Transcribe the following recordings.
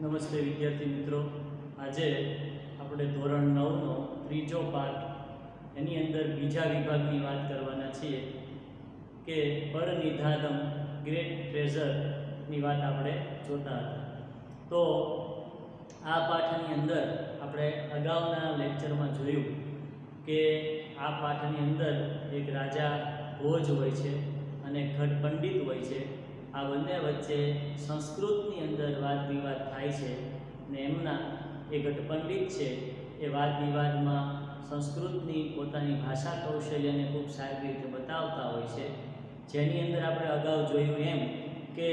નમસ્તે વિદ્યાર્થી મિત્રો, આજે આપણે ધોરણ 9નો ત્રીજો પાઠ એની અંદર બીજા વિભાગની વાત કરવાના છીએ કે પરનિધાનમ ગ્રેટ ટ્રેઝરની વાત આપણે જોતા હતા. તો આ પાઠની અંદર આપણે અગાઉના લેક્ચરમાં જોયું કે આ પાઠની અંદર એક રાજા ભોજ હોય છે અને ઘટ પંડિત હોય છે. આ બંને વચ્ચે સંસ્કૃતની અંદર વાદ વિવાદ થાય છે ને એમના એ ઘટપંડિત છે એ વાદ વિવાદમાં સંસ્કૃતની પોતાની ભાષા કૌશલ્યને ખૂબ સારી રીતે બતાવતા હોય છે. જેની અંદર આપણે અગાઉ જોયું એમ કે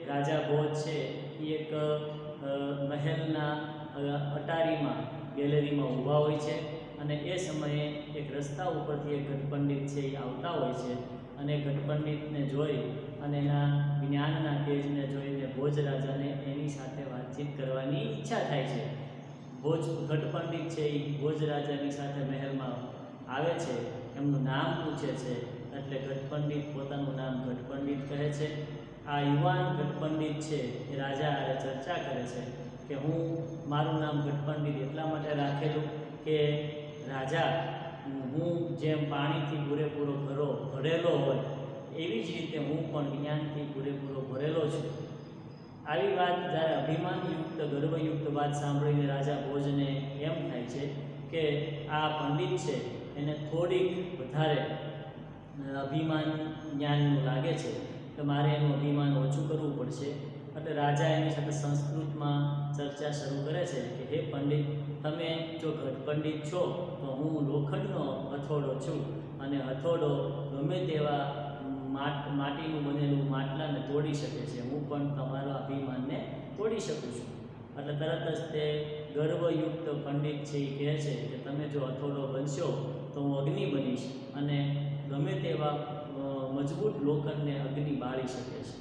રાજા ભોજ છે એ એક મહેલના અટારીમાં ગેલેરીમાં ઊભા હોય છે અને એ સમયે એક રસ્તા ઉપરથી એક ઘટપંડિત છે એ આવતા હોય છે અને ઘટપંડિતને જોઈ અને એના જ્ઞાનના તેજને જોઈને ભોજ રાજાને એની સાથે વાતચીત કરવાની ઈચ્છા થાય છે. ભોજ ઘટપંડિત છે એ ભોજ રાજાની સાથે મહેલમાં આવે છે, એમનું નામ પૂછે છે એટલે ઘટપંડિત પોતાનું નામ ઘટપંડિત કહે છે. આ યુવાન ઘટપંડિત છે એ રાજા હારે ચર્ચા કરે છે કે હું મારું નામ ઘટપંડિત એટલા માટે રાખેલું કે રાજા, હું જેમ પાણીથી પૂરેપૂરો ભરેલો હોય એવી જ રીતે હું પણ જ્ઞાનથી પૂરેપૂરો ભરેલો છું. આવી વાત જ્યારે અભિમાનયુક્ત ગર્વયુક્ત વાત સાંભળીને રાજા ભોજને એમ થાય છે કે આ પંડિત છે એને થોડીક વધારે અભિમાન જ્ઞાનનું લાગે છે કે મારે એનું અભિમાન ઓછું કરવું પડશે. એટલે રાજા એની સાથે સંસ્કૃતમાં ચર્ચા શરૂ કરે છે કે હે પંડિત, તમે જો ઘટપંડિત છો તો હું લોખંડનો હથોડો છું અને હથોડો ગમે તેવા માટીનું બનેલું માટલાને તોડી શકે છે, હું પણ તમારા અભિમાનને તોડી શકું છું. એટલે તરત જ તે ગર્વયુક્ત પંડિત છે એ કહે છે કે તમે જો હથોડો બનશો તો હું અગ્નિ બનીશ અને ગમે તેવા મજબૂત લોખંડને અગ્નિ બાળી શકે છે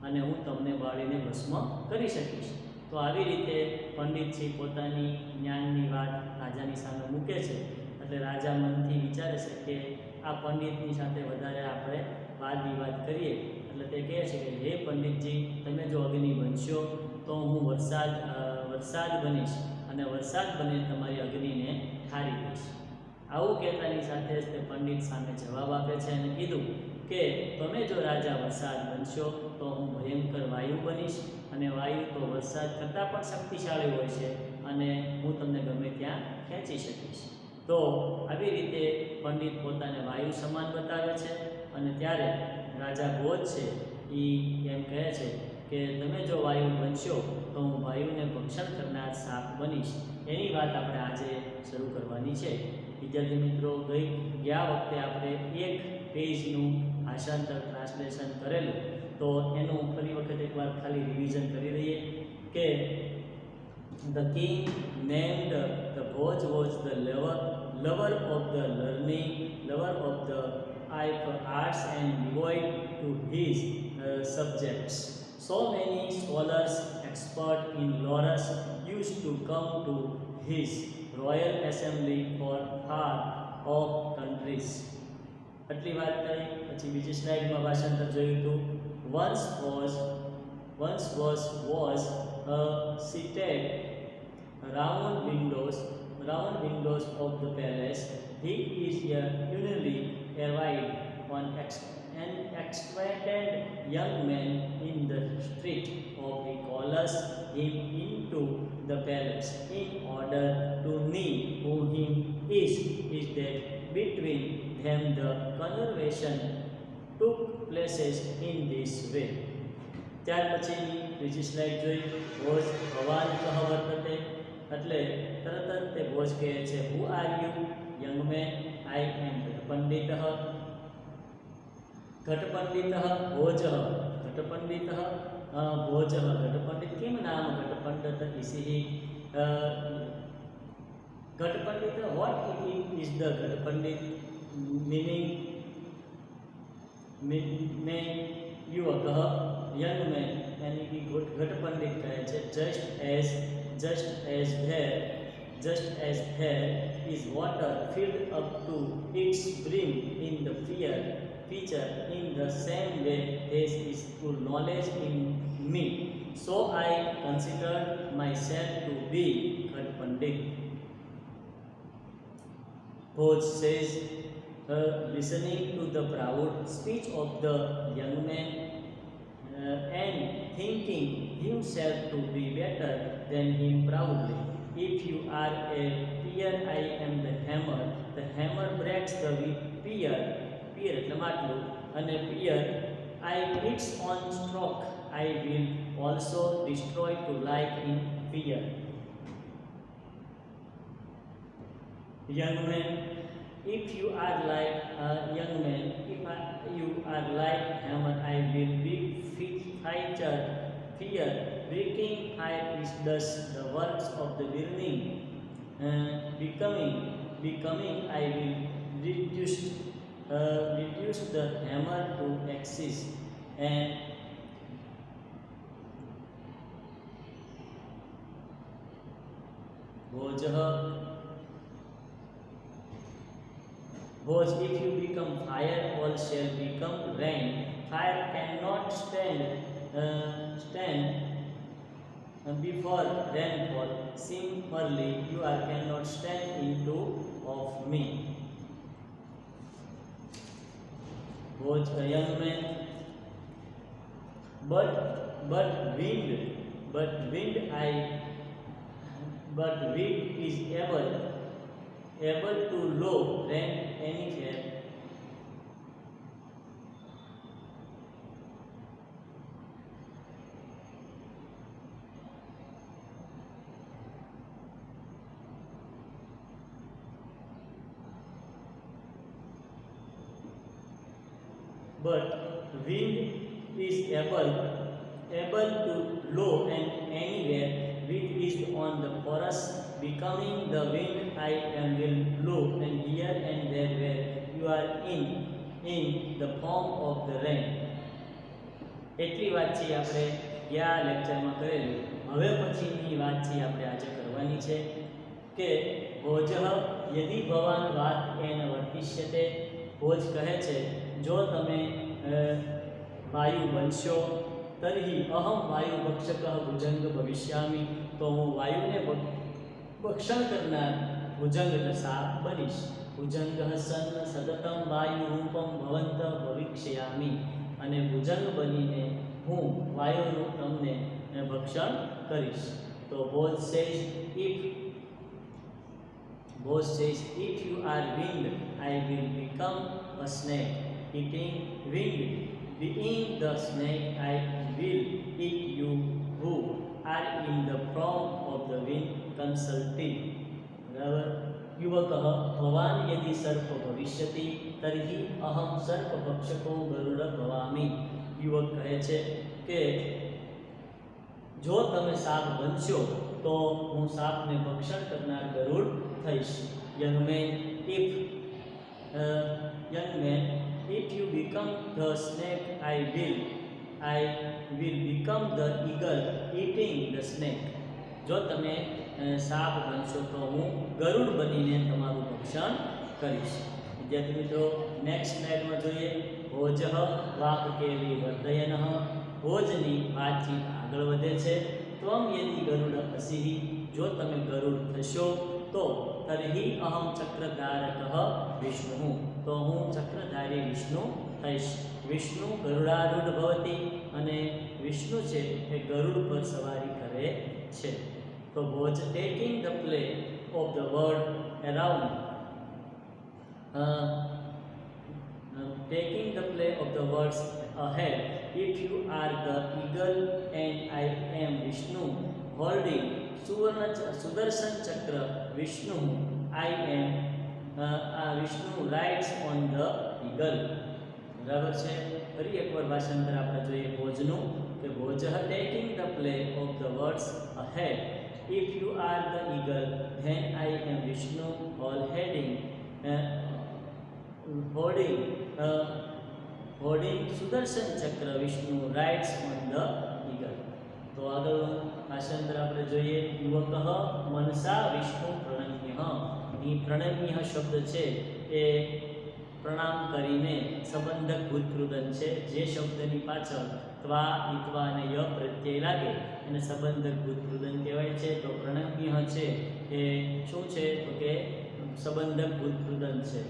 અને હું તમને બાળીને ભસ્મ કરી શકીશ. તો આવી રીતે પંડિતજી પોતાની જ્ઞાનની વાત રાજાની સામે મૂકે છે. એટલે રાજા મનથી વિચારે છે કે આ પંડિતની સાથે વધારે આપણે વાદ વિવાદ કરીએ. એટલે તે કહે છે કે હે પંડિતજી, તમે જો અગ્નિ બનશો તો હું વરસાદ બનીશ અને વરસાદ બને તમારી અગ્નિને ઠારી દઈશ. આવું કહેતાની સાથે જ તે પંડિત સામે જવાબ આપે છે અને કીધું કે તમે જો રાજા વરસાદ બનશો તો હું ભયંકર વાયુ બનીશ અને વાયુ તો વરસાદ કરતાં પણ શક્તિશાળી હોય છે અને હું તમને ગમે ત્યાં ખેંચી શકીશ. તો આવી રીતે પંડિત પોતાને વાયુ સમાન બતાવે છે અને ત્યારે રાજા ભોજ છે એ એમ કહે છે કે તમે જો વાયુ બનશો તો હું વાયુને ભક્ષણ કરનાર સાપ બનીશ. એની વાત આપણે આજે શરૂ કરવાની છે. વિદ્યાર્થી મિત્રો, ગયા વખતે આપણે એક પેજનું ભાષાંતર ટ્રાન્સલેશન કરેલું, તો એનું ફરી વખત એકવાર ખાલી રિવિઝન કરી દઈએ કે The king named the Bhoj was the lover of the learning, lover of the arts and devoid to his subjects. So many scholars, expert in laws, used to come to his royal assembly for far off countries. આટલી વાત કરી પછી બીજી સ્લાઇડમાં ભાષાંતર જોયું હતું. Once was seated round windows of the palace. He is a uniquely arrived on an expected young man in the street of he calls him into the palace in order to know who him is that between them the conversation took places in this way. ત્યાર પછીની બીજી slide જોઈ. ભોજ ભવાન કહ વર્તતે, એટલે તરત જ તે ભોજ કહે છે who are you young man, I am Ghatpandit. Ghatpandit Bhoj Ghatpandit Bhoj Ghatpandit કિમ નામ Ghatpandit ઇસિ ઘટપંડિત, what is the ઘટપંડિત meaning? મેં યુવક યંગ મેન यानी कि घटपंडित कहे छे just as there is water filled up to its brim in the pitcher, in the same way there is full knowledge in me. So I considered myself to be a pandit. Bose says, listening to the proud speech of the young man and thinking himself to be better than him proudly. If you are a peer, I am the hammer. The hammer breaks the peer. Peer એટલે માટલું અને peer I its on stroke. I will also destroy to like in fear. Young man, if you are like a young man, you are like hammer, I will be fighter. Fear, breaking fire is thus the works of the burning. Becoming, I will reduce the hammer to exist. And Bose, if you become fire, all shall become rain. Fire cannot stand before rainfall. Similarly, you cannot stand into of me. Bose, a young man, but wind is able to blow rain anywhere. But wind is able to blow and anywhere. Wind is on the forest, becoming the wind I am will blow and here and there where you are in the form of the rain. એટલી વાત છે આપણે આ લેક્ચરમાં કરેલી. હવે પછીની વાત છે આપણે આજે કરવાની છે કે ભોજઃ યદિ ભવાન વાત એન વર્તિષ્યતે. ભોજ કહે છે જો તમે વાયુ બનશો તર્હિ અહમ વાયુ ભક્ષકઃ ભુજંગ ભવિષ્યામિ. તો હું વાયુને ભક્ષણ કરનાર ભુજંગ એટલે સાપ બનીશ. ભુજંગઃ સન્ન સતતમ વાયુ રૂપમ ભવંત ભવિષ્યામિ. અને ભુજંગ બનીને હું વાયુનું તમને ભક્ષણ કરીશ. તો Bose says if you are wind, I will become a snake. Eating wind, being the snake, I will eat you who are in the form of the wind. Consulting. बराबर. युवकः भवान यदि सर्प भविष्यति तर्हि अहम सर्प भक्षको गरुड़ भवामि. युवक કહે છે કે જો તમે સાપ બનશો તો હું સાપને ભક્ષણ કરનાર ગરુડ થઈશ. young man, if you become the snake, I will become the eagle eating the snake. જો તમે સાપ બનશો તો હું ગરુડ બનીને તમારું ભક્ષણ કરીશ. વિદ્યાર્થી મિત્રો, નેક્સ્ટ સ્લાઇડમાં જોઈએ. ભોજઃ વાક્કેલી વર્ધયનઃ. ભોજની વાતચીત આગળ વધે છે. ત્વમ યદિ ગરુડ અસિ. જો તમે ગરુડ થશો તો તર્હિ અહમ ચક્રધારકઃ વિષ્ણુ. તો હું ચક્રધારી વિષ્ણુ થઈશ. વિષ્ણુ ગરુડારૂઢ ભવતિ. અને વિષ્ણુ છે એ ગરુડ પર સવારી કરે છે. તો ભોજ taking the play of the word around, taking the play of the words ahead. If you are the eagle and I am Vishnu holding Sudarshan Chakra, Vishnu I am Vishnu rides on the eagle. બરાબર છે. ફરી એકવાર ભાષાંતર આપણે જોઈએ ભોજનું કે ભોજઃ taking the play of the words ahead. If you are the eagle, then I am Vishnu holding Sudarshan Chakra. Vishnu rides on the eagle. તો આગળનું ભાષાંતર આપણે જોઈએ. યુવકઃ મનસા વિષ્ણુ પ્રણમ્યઃ. અહીં પ્રણમ્યઃ શબ્દ છે એ પ્રણામ કરીને સંબંધક ભૂતકૃદંત છે. જે શબ્દની પાછળ ત્વા ઈત્વા અને ય પ્રત્યય લાગે એને સંબંધક ભૂતકૃદંત કહેવાય છે. તો પ્રણમ્ય છે એ શું છે તો કે સંબંધક ભૂતકૃદંત છે,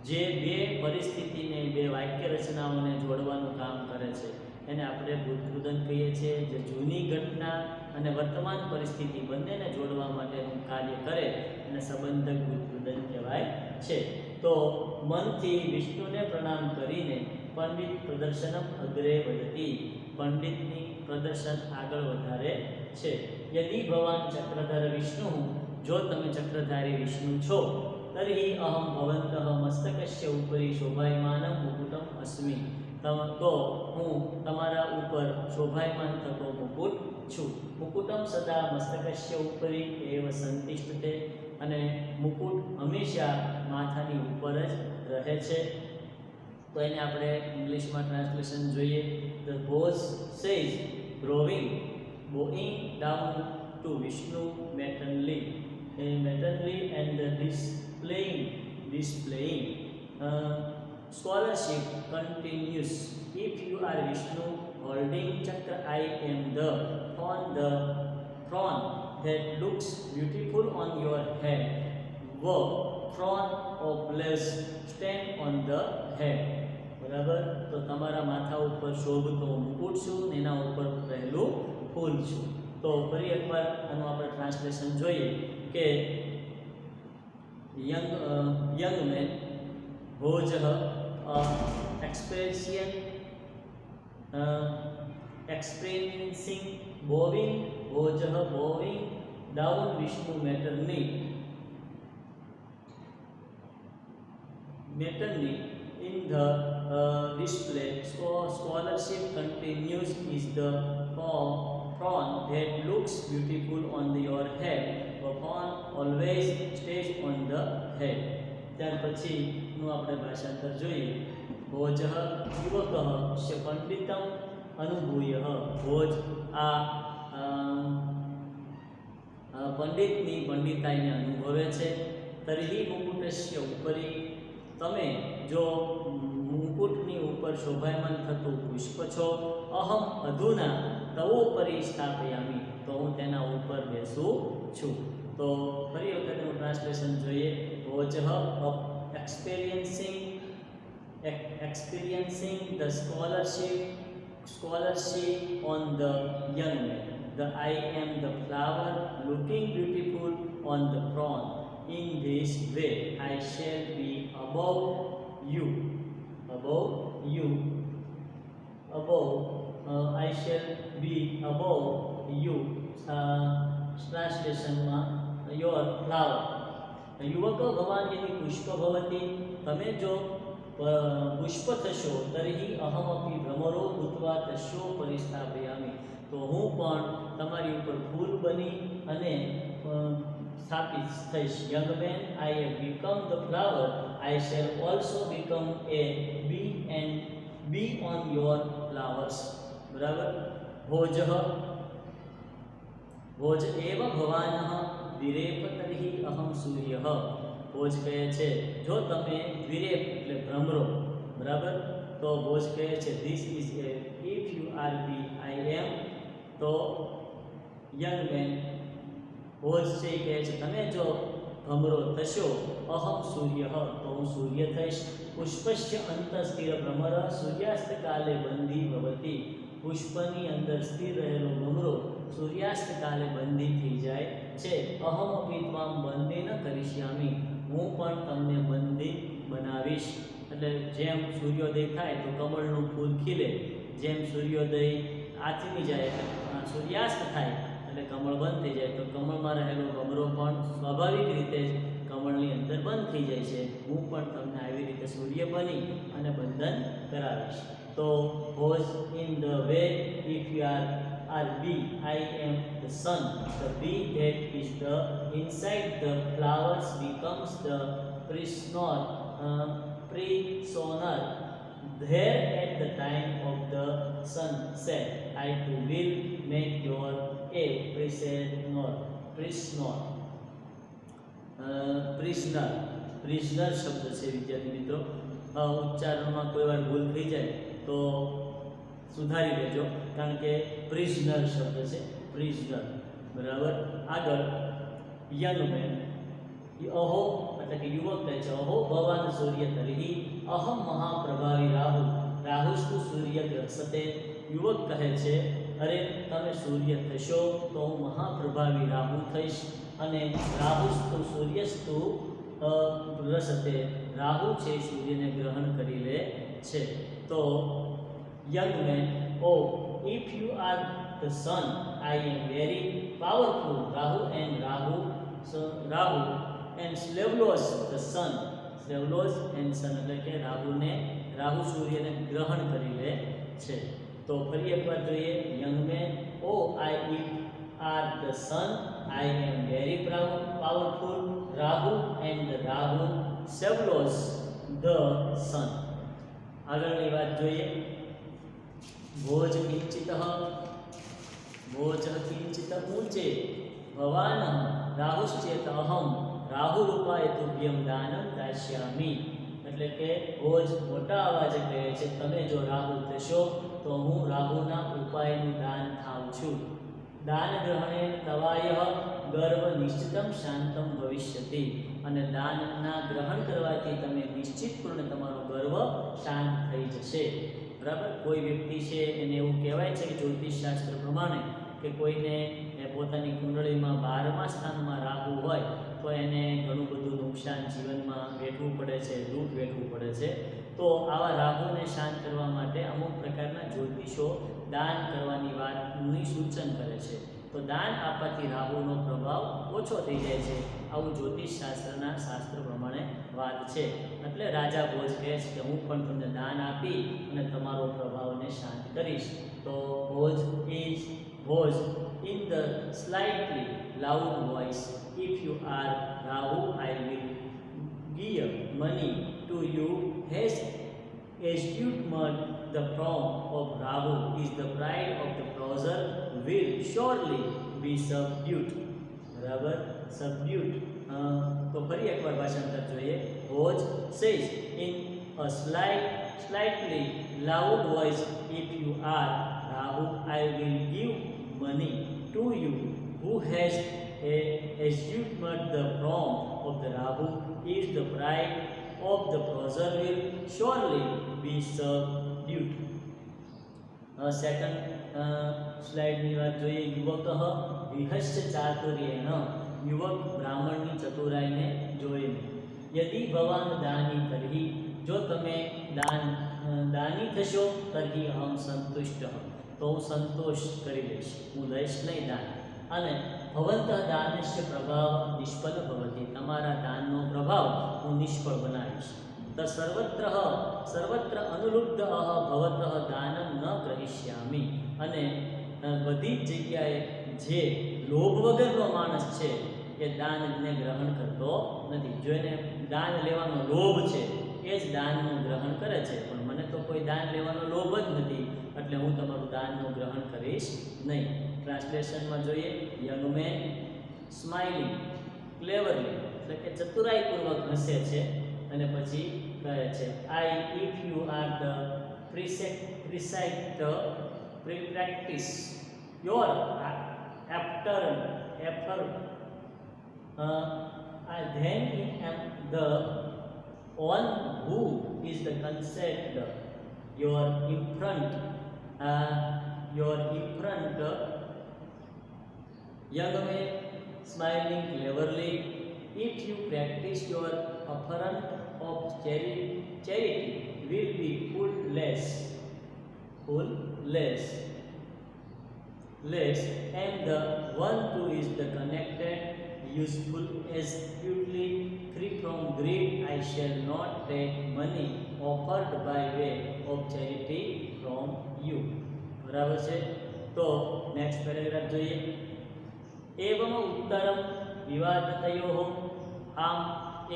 જે બે પરિસ્થિતિને બે વાક્ય રચનાઓને જોડવાનું કામ કરે છે. એને આપણે ભૂતકૃદંત કહીએ છીએ. જે જૂની ઘટના અને વર્તમાન પરિસ્થિતિ બંનેને જોડવા માટેનું કાર્ય કરે એને સંબંધક ભૂતકૃદંત કહેવાય છે. તો મનથી વિષ્ણુને પ્રણામ કરીને પંડિત પ્રદર્શનમ અગ્રે વધતી, પંડિતની પ્રદર્શન આગળ વધારે છે. યદિ ભવાન ચક્રધર વિષ્ણુ, જો તમે ચક્રધારી વિષ્ણુ છો, તર્હિ અહમ ભવંતઃ મસ્તકસ્ય ઉપરી શોભાયમાનમ મુકુટમ અસ્મિ, તો હું તમારા ઉપર શોભાયમાન થતો મુકુટ છું. મુકુટમ સદા મસ્તકસ્ય ઉપરી એવ સંતિષ્ઠતે, અને મુકુટ હંમેશા માથાની ઉપર જ રહે છે. તો એને આપણે ઇંગ્લિશમાં ટ્રાન્સલેશન જોઈએ. The Bose says બોઈંગ down to Vishnu maternally and displaying scholarship continues. If you are Vishnu holding chakra, I am the throne that looks beautiful on your head. The throne of bliss stand on the head. બરાબર. તો તમારા માથા ઉપર શોભતો મુકુટ છું, એના ઉપર રહેલું ફૂલ છું. તો ફરી એકવાર આનું આપણે ટ્રાન્સલેશન જોઈએ કે young man ભોજઃ experiencing bowing down Vishnu maternally in the display. So scholarship continues is the throne that looks beautiful on your head. The throne always stays on the head. ત્યાર પછીનું આપણે ભાષાંતર જોઈએ. ભોજઃ યુવકઃ શ પંડિતમ અનુભૂયઃ, ભોજ આ પંડિતની પંડિતાઈને અનુભવે છે. તર્હિ મુકુટસ્ય ઉપરી, તમે જો મુકુટની ઉપર શોભાયમાન થતું પુષ્પ છો. અહમ અધુના તવોપરી સ્થાપયામિ, તો હું તેના ઉપર બેસું છું. તો ફરી વખતનું ટ્રાન્સલેશન જોઈએ. ભોજઃ experiencing the scholarship on the young man. I am the flower looking beautiful on the throne. In this way I shall be above you. I shall be above you. Translationમાં your flower. યુવક ભવાન યદિ પુષ્પ ભવતિ, તમે જો પુષ્પ થશો. તર્હિ અહમપી ભ્રમરો ભૂત્વા તસ્યો પરિસ્થાપયામિ, તો હું પણ તમારી ઉપર ફૂલ બની અને સ્થાપિત થઈશ. Young man, I have become the flower, I shall also become a bee and be on your flowers. બરાબર. ભોજ એવ ભવાનઃ વિરેપ તર્હિ અહમ સૂર્યઃ. ભોજ કહે છે જો તમે વિરેપ એટલે ભ્રમરો. બરાબર. તો ભોજ કહે છે this is a if you are be I am. તો યંગ મેન ભોજ છે કહે છે તમે જો ભ્રમરો થશો. અહમ સૂર્યઃ, તો હું સૂર્ય થઈશ. પુષ્પસ્ય અંતઃસ્થિર ભ્રમર સૂર્યાસ્ત કાલે બંધી ભવતી, પુષ્પની અંદર સ્થિર રહેલો ભ્રમરો સૂર્યાસ્ત કાલે બંધી થઈ જાય છે. અહમ અપી ત્વામ બંધી ન કરીશ્યામિ, હું પણ તમને બંધી બનાવીશ. એટલે જેમ સૂર્યોદય થાય તો કમળનું ફૂલ ખીલે, જેમ સૂર્યોદય આથમી જાય એટલે સૂર્યાસ્ત થાય એટલે કમળ બંધ થઈ જાય, તો કમળમાં રહેલો ભમરો પણ સ્વાભાવિક રીતે કમળની અંદર બંધ થઈ જાય છે. હું પણ તમને આવી રીતે સૂર્ય બની અને બંધન કરાવીશ. તો was in the way if you are bee, I am the sun. The bee that is the inside the flowers becomes the prisoner there at the time of the sunset. I too will make your a prisoner શબ્દ છે વિદ્યાર્થી મિત્રો. ઉચ્ચારણમાં કોઈ વાર ભૂલ થઈ જાય તો સુધારી લેજો, કારણ કે પ્રિઝનર શબ્દ છે, પ્રિઝનર. બરાબર. આગળ યંગ મેન, અહો એટલે કે યુવક કહે છે, અહો ભવાન સૂર્ય તરીહી અહમ મહાપ્રભાવી રાહુ રાહુસ્તુ સૂર્ય ગ્રસતે. યુવક કહે છે, અરે તમે સૂર્ય થશો તો હું મહાપ્રભાવી રાહુ થઈશ, અને રાહુસ્તુ સૂર્યસ્તુ ગ્રસતે, રાહુ છે સૂર્યને ગ્રહણ કરી લે છે. તો young man, oh, if you are the sun, I am very powerful. Rahu and Slavlos the sun. Slavlos and sun એટલે કે રાહુ સૂર્યને ગ્રહણ કરી લે છે. તો ફરી એકવાર જોઈએ. young man, oh, if are the sun, I am very powerful. Rahu and Slavlos the sun. આગળની વાત જોઈએ. भोज किंचित ऊंचे भवान राहुश्चेत अहम राहु रूपाय तुभ्यम दानम दास्यामि. એટલે કે ભોજ મોટા અવાજે કહે છે, તમે જો રાહુ થશો તો હું રાહુના ઉપાયનું દાન થાઉં છું. દાન ગ્રહણે તવાય ગર્વ નિશ્ચિતમ શાંતમ ભવિષ્યતિ. અને દાનના ગ્રહણ કરવાથી તમે નિશ્ચિતપૂર્ણ તમારો ગર્વ શાંત થઈ જશે. બરાબર. કોઈ વ્યક્તિ છે એને એવું કહેવાય છે કે જ્યોતિષ શાસ્ત્ર પ્રમાણે કે કોઈને પોતાની કુંડળીમાં 12મા સ્થાનમાં રાહુ હોય તો એને ઘણું બધું નુકસાન જીવનમાં વેઠવું પડે છે, દુઃખ વેઠવું પડે છે. તો આવા રાહુને શાંત કરવા માટે અમુક પ્રકારના જ્યોતિષો દાન કરવાની વાતનું સૂચન કરે છે. તો દાન આપવાથી રાહુનો પ્રભાવ ઓછો થઈ જાય છે, આવું જ્યોતિષ શાસ્ત્ર પ્રમાણે વાત છે. એટલે રાજા ભોજ કહે છે કે હું પણ તમને દાન આપી અને તમારો પ્રભાવને શાંત કરીશ. તો ભોજ in the slightly loud voice, if you are Rahu, I will give money to you. Has astute mud, the form of Rahu is the pride of the browser, will surely be subdued. બરાબર. subdued. તો ફરી એકવાર ભાષાંતર જોઈએ. ભોજ says in a slightly loud voice, if you are Rahu, I will give money to you. Who has assumed the form of the Rahu is the pride of the browser, will surely be subdued. Second સ્લાઇડની વાત જોઈએ. યુવક વિહસ્ય ચાતુર્યેન, યુવક બ્રાહ્મણની ચતુરાઈને જોઈને. યદિ ભવાન દાની તર્હિ, જો તમે દાની થશો, તર્હિ અહમ સંતુષ્ટ, તો હું સંતોષ કરી લઈશ, હું લઈશ નહીં દાન. અને ભવંત દાનસ્ય પ્રભાવ નિષ્ફળ ભવતિ, તમારા દાનનો પ્રભાવ હું નિષ્ફળ બનાવીશ. તો સર્વત્ર અનુરુદ્ધ ભવત દાનમ ન ગ્રહિષ્યામિ. અને બધી જ જગ્યાએ જે લોભ વગરનો માણસ છે એ દાનને ગ્રહણ કરતો નથી. જો એને દાન લેવાનો લોભ છે એ જ દાનનું ગ્રહણ કરે છે, પણ મને તો કોઈ દાન લેવાનો લોભ જ નથી, એટલે હું તમારું દાનનું ગ્રહણ કરીશ નહીં. ટ્રાન્સલેશનમાં જોઈએ. યંગ મેન સ્માઇલિંગ ક્લેવરલી, એટલે કે ચતુરાઈપૂર્વક હસે છે, અને પછી કહે છે, if you are the practice your effort, then I am the one who is the concept, your in front, young man smiling cleverly. If you practice your offerant of charity, will be full less, and the one who is the connected, useful, astutely free from greed. I shall not take money offered by way of charity from you. બરાબર છે. તો next paragraph જોઈએ. એવમ ઉત્તરમ વિવાદતયોઃ, આમ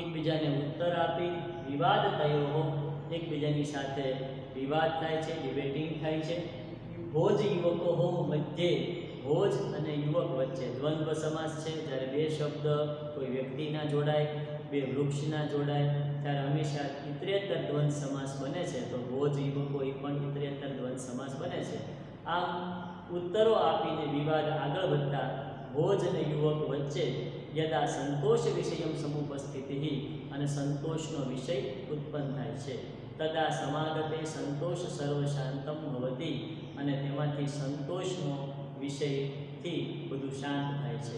એકબીજાને ઉત્તર આપી વિવાદતયોઃ, એકબીજાની સાથે વિવાદ થાય છે, ડિબેટિંગ થાય છે. ભોજ યુવકો મધ્યે, ભોજ અને યુવક વચ્ચે દ્વંદ્વ સમાસ છે. જ્યારે બે શબ્દ કોઈ વ્યક્તિ ના જોડાય, બે વૃક્ષ ના જોડાય, ત્યારે હંમેશા ઇતરેતર દ્વંદ સમાસ બને છે, તો ભોજ યુવકો એ પણ ઇતરેતર દ્વંદ સમાસ બને છે. આમ ઉત્તરો આપીને વિવાદ આગળ વધતા ભોજ અને યુવક વચ્ચે યદા સંતોષ વિષયમ સમુપસ્થિતિ અને સંતોષનો વિષય ઉત્પન્ન થાય છે, તદા સમાગતે સંતોષ સર્વશાંતમ ભવતી અને તેમાંથી સંતોષનો વિષયથી બધું શાંત થાય છે.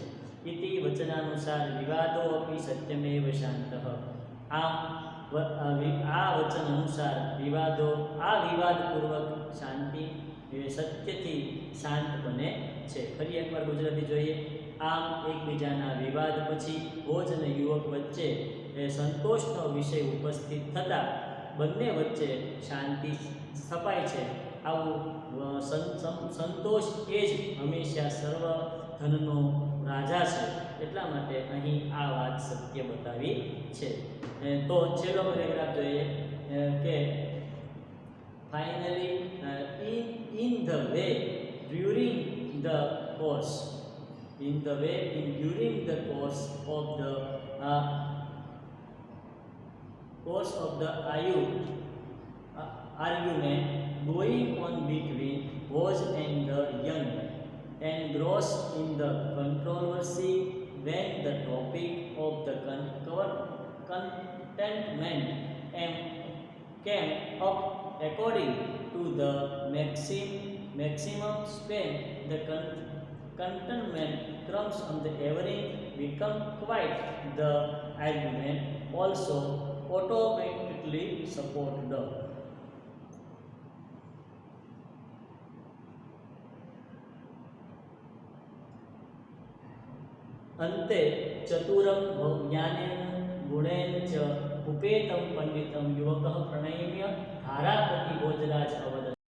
ઇતિ વચનાનુસાર વિવાદો અપી સત્યમેવ શાંતઃ. આમ આ વચન અનુસાર વિવાદપૂર્વક શાંતિ સત્યથી શાંત બને છે. ફરી એકવાર ગુજરાતી જોઈએ. આમ એકબીજાના વિવાદ પછી ભોજ અને યુવક વચ્ચે સંતોષનો વિષય ઉપસ્થિત થતાં બંને વચ્ચે શાંતિ સ્થપાય છે. આવું સંતોષ એ જ હંમેશા સર્વ ધનનો રાજા છે, એટલા માટે અહીં આ વાત સત્ય બતાવી છે. તો છેલ્લો પેરેગ્રાફ જોઈએ કે finally in the way during the course of the argument going on between Bose and the young engrossed in the controversy, when the topic of the contentment came up according to the maximum span, the contentment terms on the average become quite the argument also automatically supported. અંતે ચતુરમ જ્ઞાનેન ગુણેન ચ ઉપેતમ પંડિતમ યુવકઃ પ્રણયમ્ય ધારાપતિ ભોજરાજ